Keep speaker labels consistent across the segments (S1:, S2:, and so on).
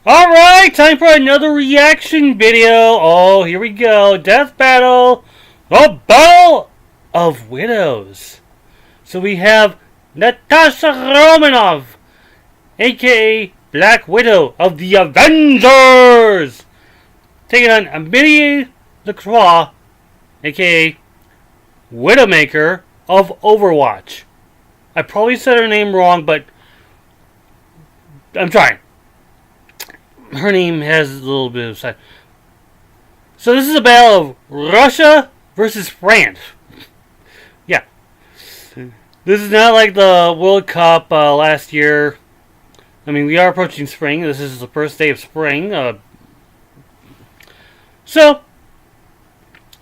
S1: Alright, time for another reaction video. Oh, here we go. Death Battle. The Battle of Widows. So we have Natasha Romanov, aka Black Widow of the Avengers, taking on Amélie LaCroix, aka Widowmaker of Overwatch. I probably said her name wrong, but I'm trying. Her name has a little bit of side. So this is a battle of Russia versus France. Yeah. This is not like the World Cup last year. I mean, we are approaching spring. This is the first day of spring. So,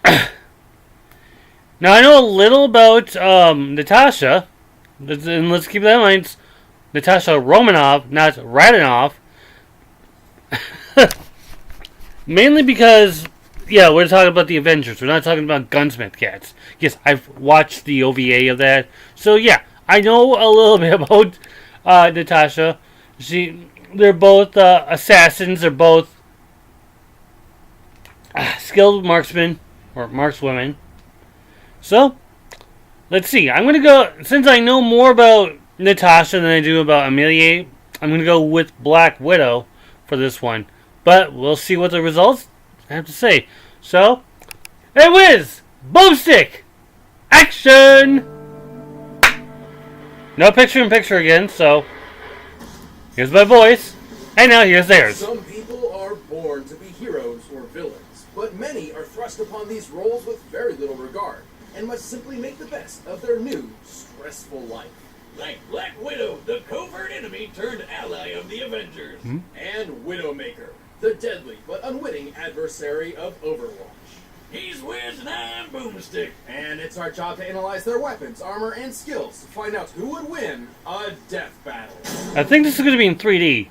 S1: now I know a little about Natasha. And let's keep that in mind. It's Natasha Romanov, not Radonov. Mainly because, yeah, we're talking about the Avengers. We're not talking about Gunsmith Cats. Yes, I've watched the OVA of that. So, yeah, I know a little bit about Natasha. They're both assassins. They're both skilled marksmen, or markswomen. So, let's see. I'm going to go, since I know more about Natasha than I do about Amélie, I'm going to go with Black Widow for this one. But we'll see what the results have to say. So, hey Wiz! Boomstick! Action! No picture-in-picture again, so here's my voice, and now here's theirs.
S2: Some people are born to be heroes or villains, but many are thrust upon these roles with very little regard, and must simply make the best of their new, stressful life.
S3: Like Black Widow, the covert enemy turned ally of the Avengers.
S2: And Widowmaker, the deadly but unwitting adversary of Overwatch.
S3: He's Wiz and I'm Boomstick.
S2: And it's our job to analyze their weapons, armor, and skills to find out who would win a death battle.
S1: I think this is going to be in 3D.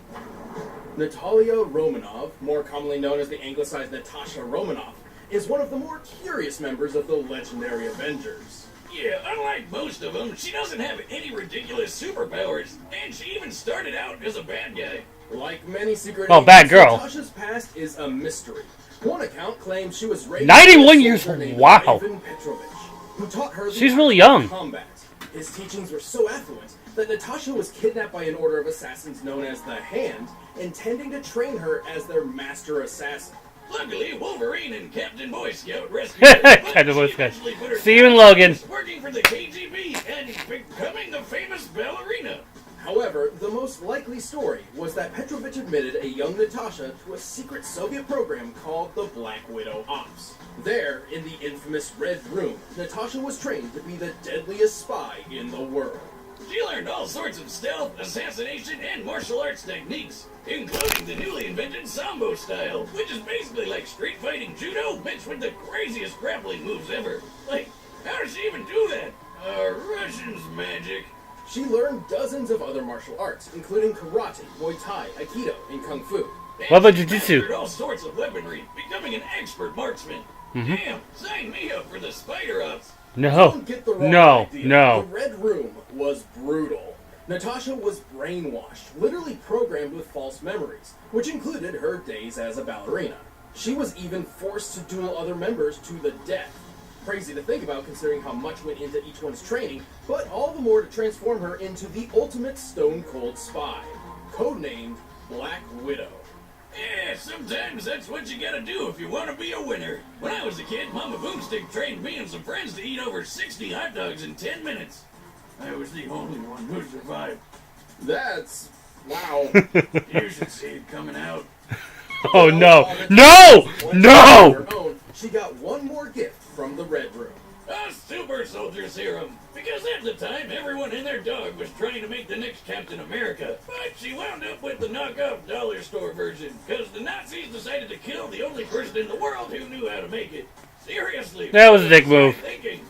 S2: Natalia Romanov, more commonly known as the anglicized Natasha Romanov, is one of the more curious members of the legendary Avengers.
S3: Yeah, unlike most of them, she doesn't have any ridiculous superpowers, and she even started out as a bad guy.
S2: Like many secret
S1: bad girl.
S2: Natasha's past is a mystery. One account claims she was raised
S1: 91 years old. Wow.
S2: Ivan Petrovich, who taught her
S1: She's really young.
S2: Combat. His teachings were so affluent that Natasha was kidnapped by an order of assassins known as the Hand, intending to train her as their master assassin.
S3: Luckily, Wolverine and Captain Boy Scout rescued her.
S1: Captain Boy Scout. Steven Logan.
S3: Working for the KGB and becoming a famous ballerina.
S2: However, the most likely story was that Petrovich admitted a young Natasha to a secret Soviet program called the Black Widow Ops. There, in the infamous Red Room, Natasha was trained to be the deadliest spy in the world.
S3: She learned all sorts of stealth, assassination, and martial arts techniques, including the newly invented Sambo style, which is basically like street fighting judo mixed with the craziest grappling moves ever. Like, how does she even do that? Russian's magic.
S2: She learned dozens of other martial arts, including karate, Muay Thai, Aikido, and Kung Fu.
S1: What about Jiu-Jitsu?
S3: Mastered all sorts of weaponry, becoming an expert marksman. Damn, sign me up for the Spider Ops.
S1: No.
S2: Don't get the wrong
S1: No.
S2: idea.
S1: No.
S2: The Red Room was brutal. Natasha was brainwashed, literally programmed with false memories, which included her days as a ballerina. She was even forced to duel other members to the death. Crazy to think about considering how much went into each one's training, but all the more to transform her into the ultimate stone-cold spy, codenamed Black Widow.
S3: Yeah, sometimes that's what you gotta do if you want to be a winner. When I was a kid, Mama Boomstick trained me and some friends to eat over 60 hot dogs in 10 minutes. I was the only one who survived.
S2: That's... wow.
S3: You should see it coming out.
S1: Oh no. No! No!
S2: She got one more gift from the Red Room.
S3: A super soldier serum. Because at the time, everyone and their dog was trying to make the next Captain America. But she wound up with the knockoff dollar store version. Because the Nazis decided to kill the only person in the world who knew how to make it. Seriously.
S1: That was a dick move.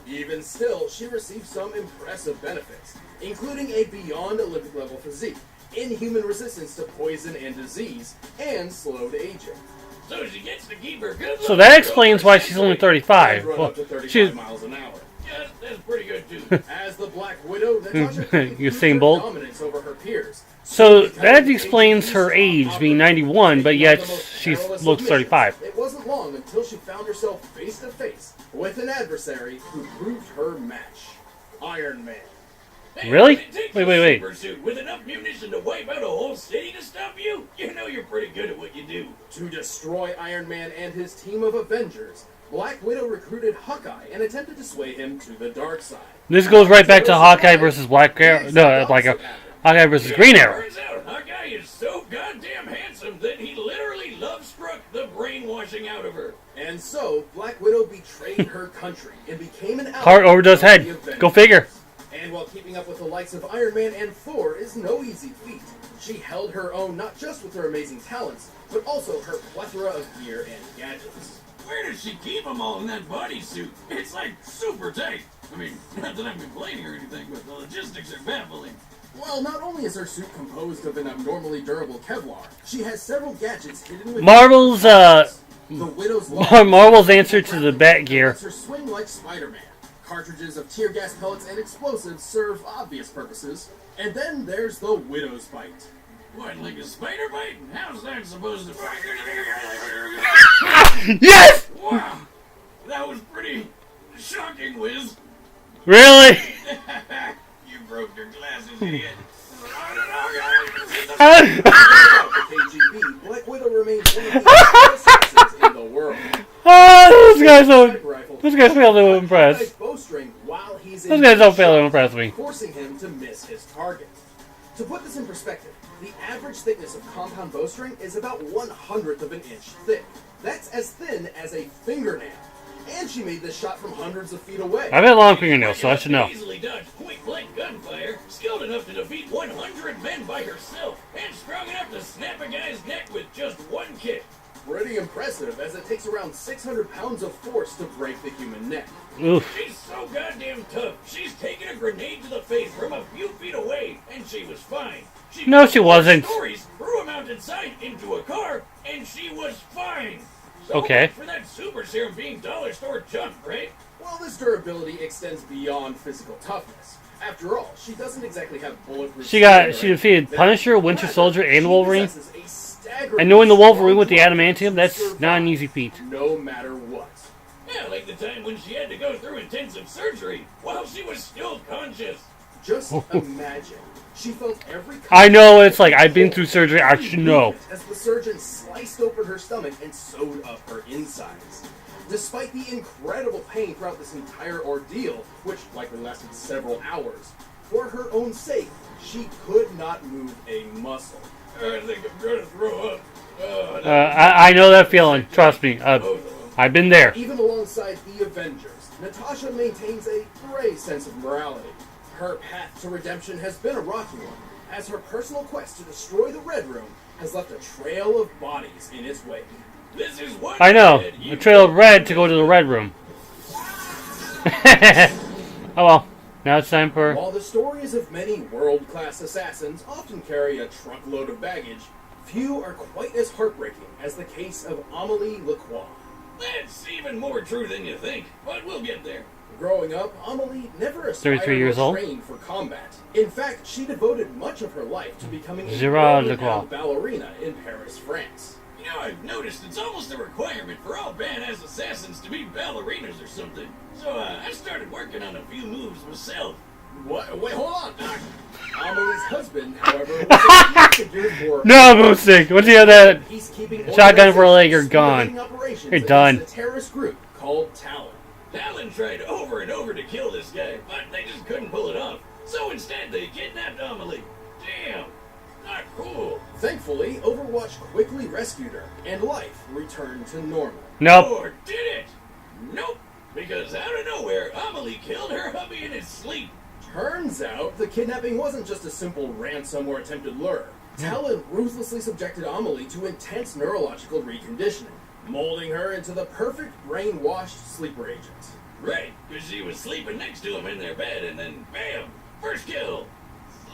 S2: Even still, she received some impressive benefits, including a beyond Olympic level physique, inhuman resistance to poison and disease, and slowed aging.
S3: So she gets to keep her good.
S1: So that explains why she's only 35.
S2: Run
S1: Well,
S2: up to 35
S1: she's
S2: miles an hour.
S3: Yeah, that's pretty good too.
S2: As the Black Widow, Natasha
S1: Usain Bolt?
S2: dominance over her peers,
S1: So that explains her age being 91, but yet she looks 35.
S2: It wasn't long until she found herself face to face with an adversary who proved her match. Iron Man.
S3: Hey,
S1: Really?
S3: take
S1: Wait,
S3: the
S1: wait, wait.
S3: super suit with enough munition to wipe out a whole city to stop you? You know you're pretty good at what you do.
S2: To destroy Iron Man and his team of Avengers, Black Widow recruited Hawkeye and attempted to sway him to the dark side.
S1: This goes right back to Hawkeye versus Black Arrow. No, like a Hawkeye versus Green Arrow.
S3: Turns out Hawkeye is so goddamn handsome that he literally love-struck the brainwashing out of her.
S2: And so, Black Widow betrayed her country and became an ally.
S1: Heart over does
S2: of the
S1: head.
S2: Avengers.
S1: Go figure.
S2: And while keeping up with the likes of Iron Man and Thor is no easy feat, she held her own not just with her amazing talents, but also her plethora of gear and gadgets.
S3: Where does she keep them all in that bodysuit? It's like super tight. I mean, not that I'm complaining or anything, but the logistics are baffling.
S2: Well, not only is her suit composed of an abnormally durable Kevlar, she has several gadgets hidden within
S1: Marvel's
S2: the Widow's
S1: Marvel's answer to the Bat gear.
S2: lets her swing like Spider-Man. Cartridges of tear gas pellets and explosives serve obvious purposes. And then there's the Widow's bite.
S3: What, like a spider bite? How's that supposed to...
S1: Yes!
S3: Wow, that was pretty shocking, Wiz.
S1: Really?
S3: You broke your glasses, idiot.
S2: The KGB, Black Widow remains one of the best assassins in the world.
S1: Oh, this guy's
S2: Sniper
S1: so.
S2: rifle.
S1: This guy's failed to impress.
S2: Hawkeye's bowstring while he's in
S1: Those guys don't fail to
S2: shot,
S1: impress me.
S2: forcing him to miss his target. To put this in perspective, the average thickness of compound bowstring is about 1/100th of an inch thick. That's as thin as a fingernail. And she made this shot from hundreds of feet away.
S1: I've had long fingernails, so I should know.
S3: Easily dodged point-blank gunfire, skilled enough to defeat 100 men by herself, and strong enough to snap a guy's neck with just one kick.
S2: Pretty impressive, as it takes around 600 pounds of force to break the human neck.
S1: Oof.
S3: She's so goddamn tough. She's taken a grenade to the face from a few feet away, and she was fine.
S1: No, she wasn't.
S3: Stories threw a mountainside into a car, and she was fine. So
S1: Okay.
S3: much for that super serum being dollar store junk, right?
S2: Well, this durability extends beyond physical toughness. After all, she doesn't exactly have bulletproof.
S1: She
S2: skin
S1: defeated
S2: that-
S1: Punisher, Winter Soldier, and
S2: She
S1: Wolverine.
S2: possesses a staggering
S1: And knowing the Wolverine with the
S2: strong
S1: adamantium, that's
S2: survive
S1: not an easy feat.
S2: No matter what.
S3: Yeah, like the time when she had to go through intensive surgery while she was still conscious.
S2: Just imagine. She felt every.
S1: I know what it's like. I've been through surgery. I should know.
S2: As the surgeon sliced open her stomach and sewed up her insides. Despite the incredible pain throughout this entire ordeal, which likely lasted several hours, for her own sake, she could not move a muscle.
S3: I think I'm gonna throw up.
S1: I know that feeling. Trust me. I've been there.
S2: Even alongside the Avengers, Natasha maintains a gray sense of morality. Her path to redemption has been a rocky one, as her personal quest to destroy the Red Room has left a trail of bodies in its wake.
S3: This is what
S1: I know. A trail of red to go to the Red Room. Oh well. Now it's time for...
S2: While the stories of many world-class assassins often carry a truckload of baggage, few are quite as heartbreaking as the case of Amélie LaCroix.
S3: That's even more true than you think, but we'll get there.
S2: Growing up, Amélie never aspired
S1: 33 years
S2: or
S1: old.
S2: trained for combat. In fact, she devoted much of her life to becoming a
S1: Gérard
S2: world-renowned
S1: LaCroix.
S2: ballerina in Paris, France.
S3: You know, I've noticed it's almost a requirement for all badass assassins to be ballerinas or something. So I started working on a few moves myself.
S2: What? Wait, hold on. Amélie's husband, however, was a key figure for
S1: No, Moosick. Once you have that
S2: peacekeeping
S1: shotgun for a leg, you're
S2: organizations
S1: gone.
S2: spearheading operations
S1: You're
S2: against
S1: done.
S2: A terrorist group called Talon.
S3: Talon tried over and over to kill this guy, but they just couldn't pull it off. So instead, they kidnapped Amélie. Damn, not cool.
S2: Thankfully, Overwatch quickly rescued her, and life returned to normal.
S1: Nope.
S3: Or did it? Nope. Because out of nowhere, Amélie killed her hubby in his sleep.
S2: Turns out, the kidnapping wasn't just a simple ransom or attempted lure. Talon ruthlessly subjected Amélie to intense neurological reconditioning, molding her into the perfect brainwashed sleeper agent.
S3: Right, because she was sleeping next to him in their bed, and then bam, first kill.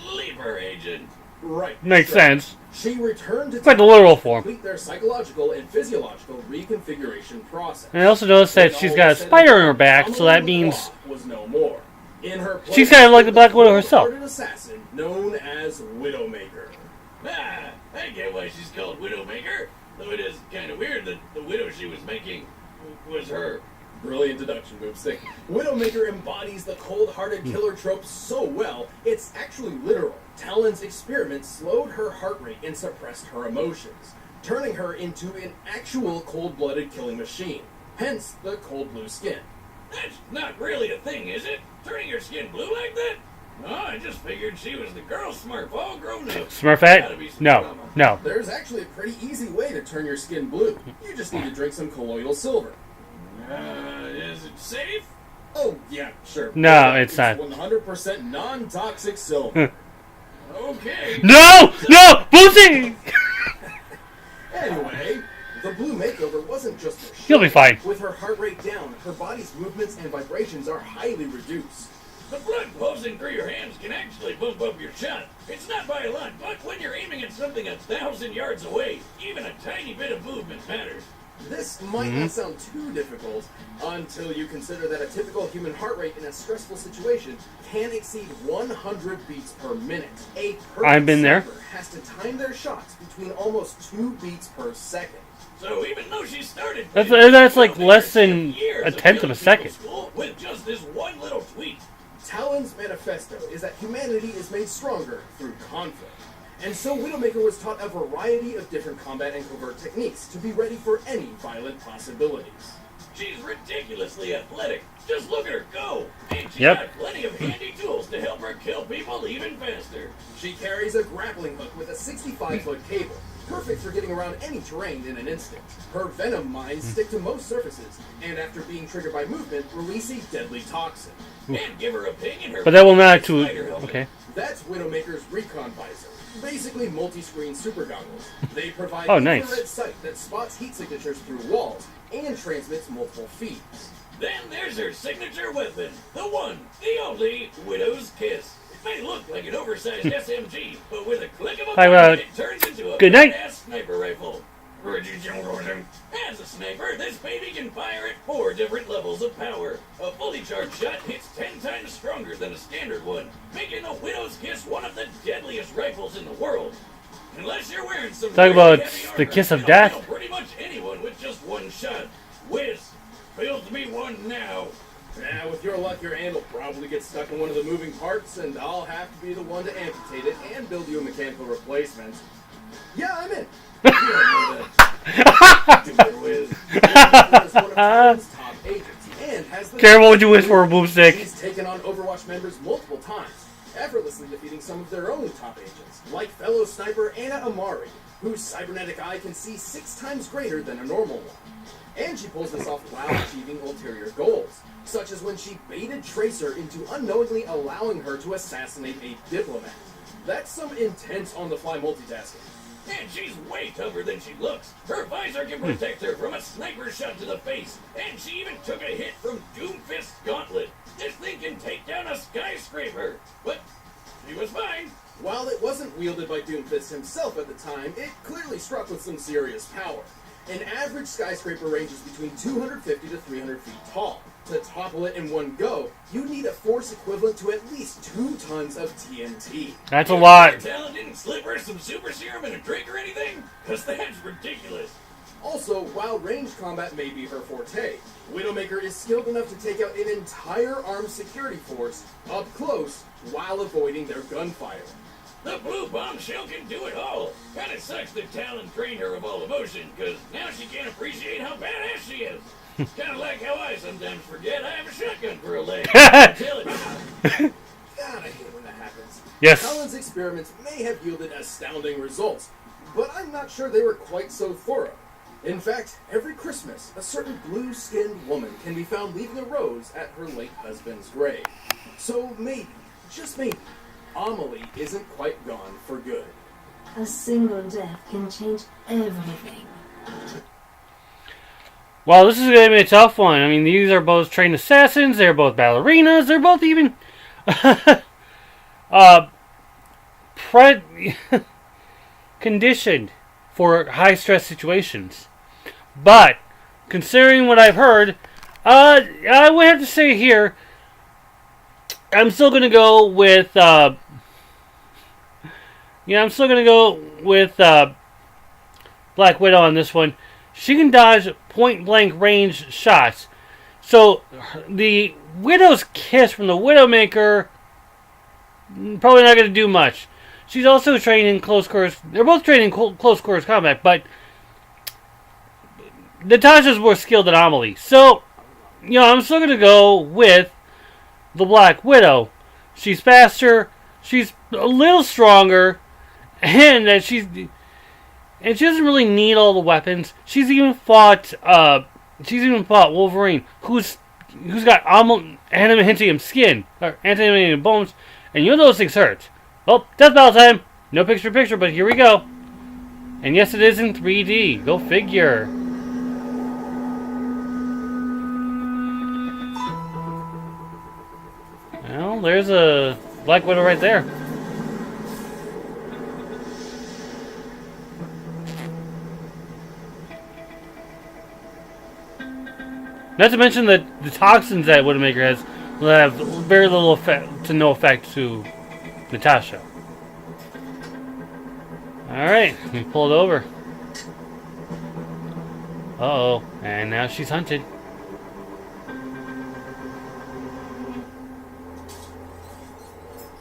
S3: Sleeper agent.
S2: Right.
S1: Makes sense.
S2: She returned to
S1: Quite the
S2: Talon
S1: literal
S2: to
S1: form.
S2: complete their psychological and physiological reconfiguration process.
S1: And I also noticed that she's got a spider in her back, so that means
S2: was no more. In her place,
S1: she's kind of like the Black Widow herself.
S2: was a assassin known as Widowmaker.
S3: Ah, I get why she's called Widowmaker, though it is kind of weird that the widow she was making was her.
S2: Brilliant deduction, Boomstick. Widowmaker embodies the cold-hearted killer trope so well, it's actually literal. Talon's experiment slowed her heart rate and suppressed her emotions, turning her into an actual cold-blooded killing machine. Hence, the cold blue skin.
S3: That's not really a thing, is it? Turning your skin blue like that? Oh, I just figured she was the girl Smurf all grown up.
S1: Smurfette? No,
S3: drama.
S1: no.
S2: There's actually a pretty easy way to turn your skin blue. You just need to drink some colloidal silver.
S3: Is it safe?
S2: Oh, yeah, sure.
S1: No, it's not.
S2: 100% non-toxic silver.
S3: Okay.
S1: No! No! Boozy!
S2: Anyway, the blue makeover wasn't just for show.
S1: You'll be fine.
S2: With her heart rate down, her body's movements and vibrations are highly reduced.
S3: The blood pulsing through your hands can actually bump up your shot. It's not by a lot, but when you're aiming at something 1,000 yards away, even a tiny bit of movement matters.
S2: This might not sound too difficult until you consider that a typical human heart rate in a stressful situation can exceed 100 beats per minute. A perfect
S1: I've been there.
S2: sniper has to time their shots between almost 2 beats per second.
S3: So even though she started,
S1: That's like less than a tenth of a second.
S3: With just this one little tweet.
S2: Talon's manifesto is that humanity is made stronger through conflict. And so Widowmaker was taught a variety of different combat and covert techniques to be ready for any violent possibilities.
S3: She's ridiculously athletic. Just look at her go. And she's
S1: Yep.
S3: got plenty of handy tools to help her kill people even faster.
S2: She carries a grappling hook with a 65-foot cable, perfect for getting around any terrain in an instant. Her venom mines stick to most surfaces, and after being triggered by movement, release a deadly toxin.
S3: And give her a ping in her.
S1: But that will not to...
S3: spider helmet.
S1: Okay.
S2: That's Widowmaker's recon visor, basically multi-screen super goggles. They provide
S1: Oh, nice.
S2: infrared sight that spots heat signatures through walls and transmits multiple feeds.
S3: Then there's her signature weapon, the one, the only Widow's Kiss. It may look like an oversized SMG, but with a click of a
S1: Talk
S3: button,
S1: about-
S3: it turns into a
S1: Good night.
S3: badass sniper rifle. As a sniper, this baby can fire at 4 different levels of power. A fully charged shot hits 10 times stronger than a standard one, making the Widow's Kiss one of the deadliest rifles in the world. Unless you're wearing some
S1: Talk
S3: really
S1: about
S3: heavy
S1: the
S3: armor,
S1: kiss of
S3: it'll
S1: death.
S3: kill pretty much anyone with just one shot. Whiz, build me one now.
S2: With your luck, your hand will probably get stuck in one of the moving parts, and I'll have to be the one to amputate it and build you a mechanical replacement. Yeah, I'm in. You don't know that. Stupid Wiz. Widowmaker is one of Talon's top agents, and has the...
S1: Karen, what would you wish for a boomstick?
S2: She's taken on Overwatch members multiple times, effortlessly defeating some of their own top agents, like fellow sniper Anna Amari, whose cybernetic eye can see 6 times greater than a normal one. And she pulls this off while achieving ulterior goals, such as when she baited Tracer into unknowingly allowing her to assassinate a diplomat. That's some intense on-the-fly multitasking.
S3: And she's way tougher than she looks. Her visor can protect her from a sniper shot to the face, and she even took a hit from Doomfist's gauntlet. This thing can take down a skyscraper, but she was fine.
S2: While it wasn't wielded by Doomfist himself at the time, it clearly struck with some serious power. An average skyscraper ranges between 250 to 300 feet tall. To topple it in one go, you need a force equivalent to at least 2 tons of TNT.
S1: That's a lot.
S3: Talon didn't slip her some super serum in a drink or anything? Because that's ridiculous.
S2: Also, while ranged combat may be her forte, Widowmaker is skilled enough to take out an entire armed security force up close while avoiding their gunfire.
S3: The blue bombshell can do it all. Kinda sucks that Talon trained her of all emotion, because now she can't appreciate how badass she is. Kinda like how I sometimes forget I have a shotgun for a leg. Until it...
S2: God, I hate when that happens.
S1: Yes.
S2: Talon's experiments may have yielded astounding results, but I'm not sure they were quite so thorough. In fact, every Christmas, a certain blue-skinned woman can be found leaving a rose at her late husband's grave. So maybe, just maybe, Amélie isn't quite gone for good.
S4: A single death can change everything.
S1: Well, this is going to be a tough one. I mean, these are both trained assassins. They're both ballerinas. They're both even... conditioned for high-stress situations. But, considering what I've heard, I would have to say here, I'm still going to go with Yeah, I'm still gonna go with Black Widow on this one. She can dodge point blank range shots. So the Widow's Kiss from the Widowmaker probably not gonna do much. She's also trained in close quarters. They're both trained in close quarters combat, but Natasha's more skilled than Amélie. So, I'm still gonna go with the Black Widow. She's faster. She's a little stronger, and she doesn't really need all the weapons. She's even fought Wolverine, who's got adamantium skin or adamantium bones, and those things hurt. Well, death battle time. No picture, but here we go. And yes, it is in 3D. Go figure. Well, there's a Black Widow right there. Not to mention that the toxins that Widowmaker has will have very little effect to no effect to Natasha. Alright, we pull it over. Uh-oh, and now she's hunted.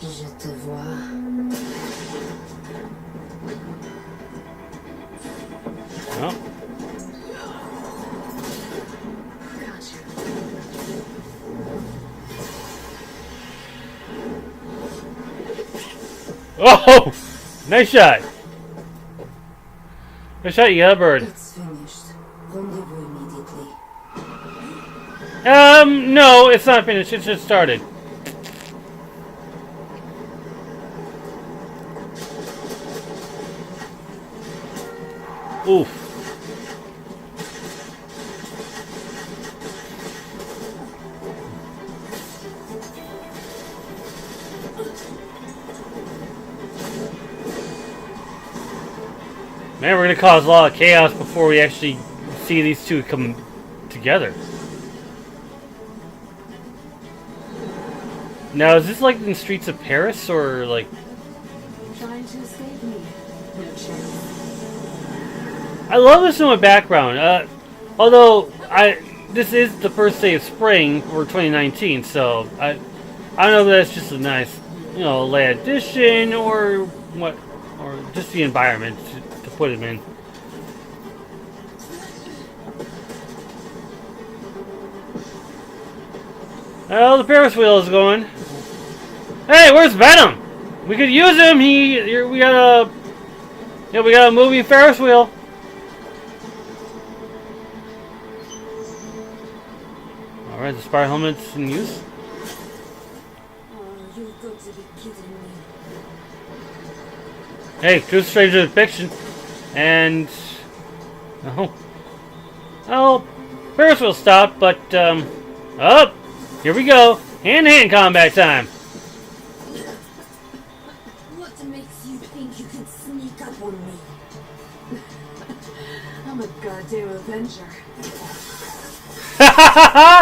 S4: Je te vois.
S1: Oh. Oh! Nice shot! Nice shot, you got a bird.
S4: It's finished. Rendezvous immediately.
S1: No, it's not finished, it's just started. Oof. Man, we're gonna cause a lot of chaos before we actually see these two come together. Now, is this like in the streets of Paris, or like...
S4: Trying to escape me. No chance.
S1: I love this in my background. Although this is the first day of spring for 2019, so I don't know if that's just a nice, late addition or what, or just the environment to put him in. Well, the Ferris wheel is going. Hey, where's Venom? We could use him. We got a moving Ferris wheel. Alright, the spy helmet's in use.
S4: Oh, you've got to be kidding me.
S1: Hey, true stranger to fiction. And... Oh, Ferris wheel stopped, but, oh, here we go. Hand-to-hand combat time.
S4: What makes you think you can sneak up on me? I'm a goddamn Avenger.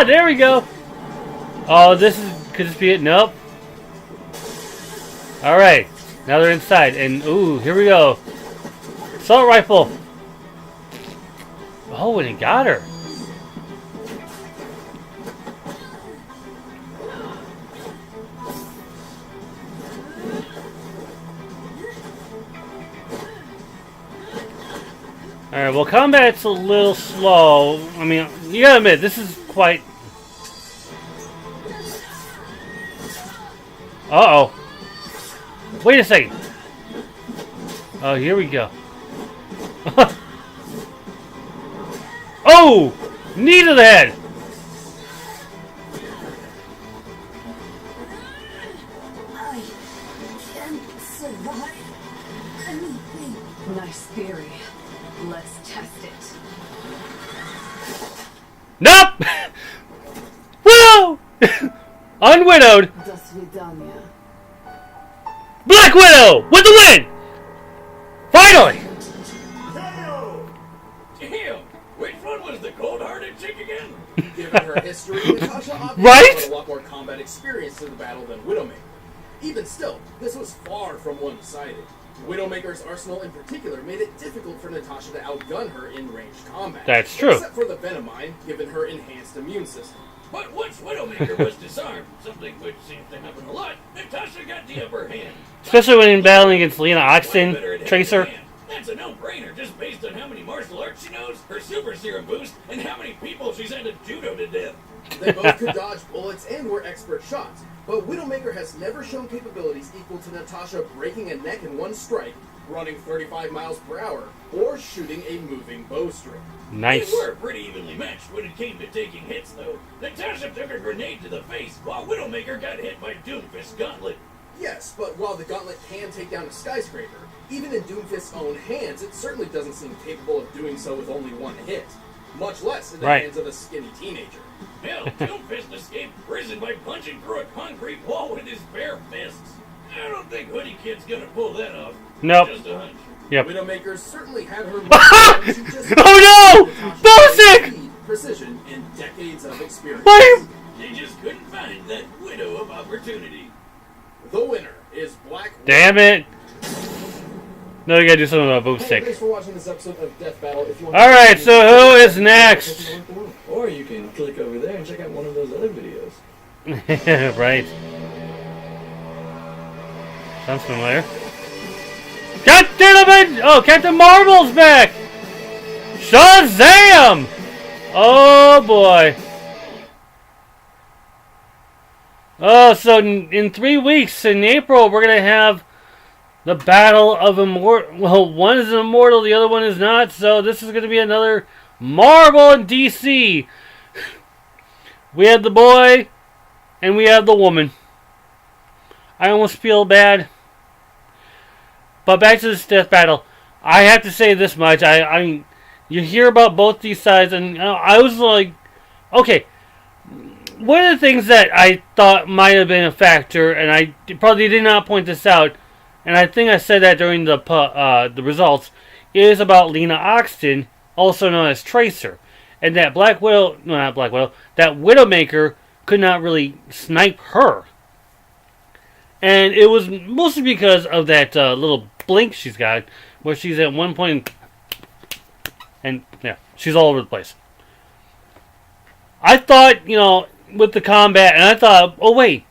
S1: There we go. Oh, could this be it? Nope. Alright, now they're inside, and ooh, here we go. Assault rifle. Oh, and it got her. Alright, well, combat's a little slow. I mean, you gotta admit, this is quite... Uh-oh. Wait a second. Oh, here we go. Oh! Knee to the head!
S4: I can't survive anything. Nice theory. Let's test it.
S1: Nope! Whoa! Unwidowed.
S4: До свидания.
S1: Black Widow with the win! Finally!
S3: Damn! Which one was the cold-hearted chick again?
S2: Given her history, Natasha obviously
S1: Right?
S2: had a lot more combat experience in the battle than Widowmaker. Even still, this was far from one-sided. Widowmaker's arsenal in particular made it difficult for Natasha to outgun her in ranged combat.
S1: That's true.
S2: Except for the Venom mine, given her enhanced immune system.
S3: But once Widowmaker was disarmed, something which seems to happen a lot, Natasha got the upper hand.
S1: Especially when battling against Lena
S3: Way
S1: Oxton,
S3: better at
S1: Tracer.
S3: hand. That's a no-brainer just based on how many martial arts she knows, her super serum boost, and how many people she's had to judo to death.
S2: They both could dodge bullets and were expert shots, but Widowmaker has never shown capabilities equal to Natasha breaking a neck in one strike, running 35 miles per hour, or shooting a moving bowstring.
S1: Nice.
S3: They were pretty evenly matched when it came to taking hits, though. Natasha took a grenade to the face, while Widowmaker got hit by Doomfist's gauntlet.
S2: Yes, but while the gauntlet can take down a skyscraper, even in Doomfist's own hands, it certainly doesn't seem capable of doing so with only one hit. Much less in the hands of a skinny teenager.
S3: Hell, Doomfist escaped prison by punching through a concrete wall with his bare fists. I don't think Hoodie Kid's gonna pull that off.
S1: Nope.
S3: Just a hunch.
S1: Yep.
S2: Widowmaker certainly had her
S1: Oh no! Balsic!
S2: speed, precision, and decades of experience.
S1: What?
S3: They just couldn't find that widow of opportunity.
S2: The winner is Black Widow.
S1: Damn it! No, you gotta do something about
S2: Hey,
S1: Balsic.
S2: thanks for watching this episode of Death Battle. If you want
S1: Alright, so who is next?
S5: Or you can click over there and check out one of those other videos.
S1: Right. Sounds familiar. Captain Oh, Captain Marvel's back! Shazam! Oh boy. Oh, so in 3 weeks, in April, we're gonna have the Battle of Immortal. Well, one is immortal, the other one is not. So this is gonna be another Marvel and DC. We have the boy, and we have the woman. I almost feel bad. But back to this death battle. I have to say this much. I mean, you hear about both these sides, and I was like, okay. One of the things that I thought might have been a factor, and I probably did not point this out, and I think I said that during the results, is about Lena Oxton, also known as Tracer, and that Black Widow, no, not Black Widow, that Widowmaker could not really snipe her. And it was mostly because of that little blink she's got, where she's at one point, and yeah, she's all over the place. I thought, with the combat, and I thought, oh wait,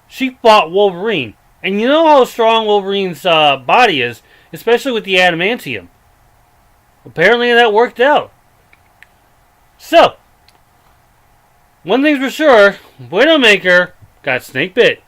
S1: she fought Wolverine. And you know how strong Wolverine's body is, especially with the adamantium. Apparently that worked out. So, one thing's for sure, Widowmaker got snake bit.